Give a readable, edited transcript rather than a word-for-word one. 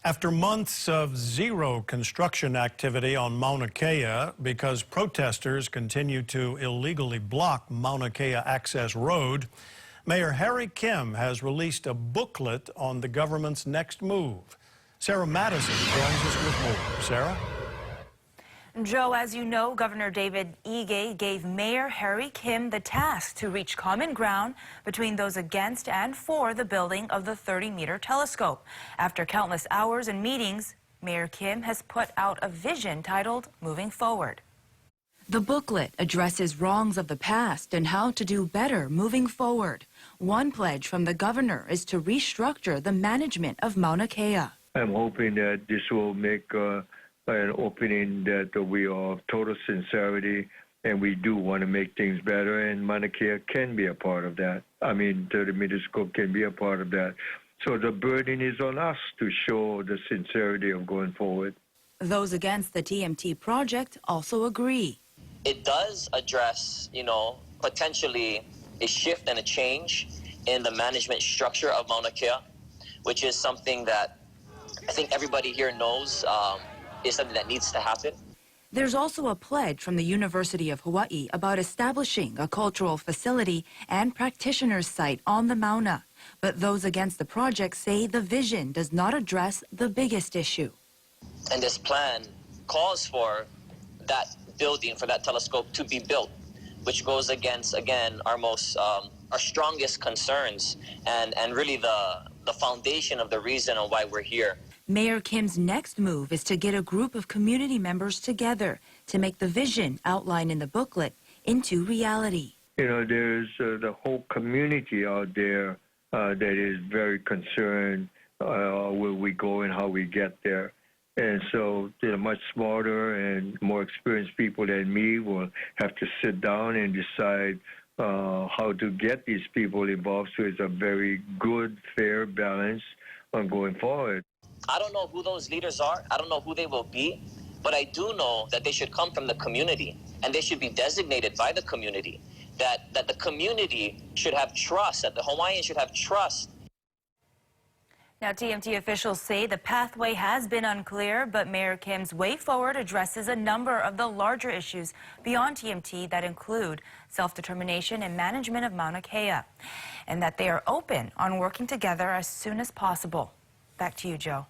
After months of zero construction activity on Mauna Kea because protesters continue to illegally block Mauna Kea Access Road, Mayor Harry Kim has released a booklet on the government's next move. Sarah Madison joins us with more. Sarah? Joe, as you know, Governor David Ige gave Mayor Harry Kim the task to reach common ground between those against and for the building of the 30-meter telescope. After countless hours and meetings, Mayor Kim has put out a vision titled Moving Forward. The booklet addresses wrongs of the past and how to do better moving forward. One pledge from the governor is to restructure the management of Mauna Kea. I'm hoping that this will make an opening that we are of total sincerity and we do want to make things better, and Mauna Kea can be a part of that. I mean, 30-meter scope can be a part of that. So the burden is on us to show the sincerity of going forward. Those against the TMT project also agree. It does address, potentially a shift and a change in the management structure of Mauna Kea, which is something that I think everybody here knows is something that needs to happen. There's also a pledge from the University of Hawaii about establishing a cultural facility and practitioners site on the Mauna. But those against the project say the vision does not address the biggest issue. And this plan calls for that building, for that telescope to be built, which goes against, again, our strongest concerns and really the foundation of the reason on why we're here. Mayor Kim's next move is to get a group of community members together to make the vision outlined in the booklet into reality. There's the whole community out there that is very concerned where we go and how we get there. And so much smarter and more experienced people than me will have to sit down and decide how to get these people involved so it's a very good, fair balance on going forward. I don't know who those leaders are. I don't know who they will be. But I do know that they should come from the community, and they should be designated by the community, that the community should have trust, that the Hawaiians should have trust. Now, TMT officials say the pathway has been unclear, but Mayor Kim's way forward addresses a number of the larger issues beyond TMT that include self-determination and management of Mauna Kea, and that they are open on working together as soon as possible. Back to you, Joe.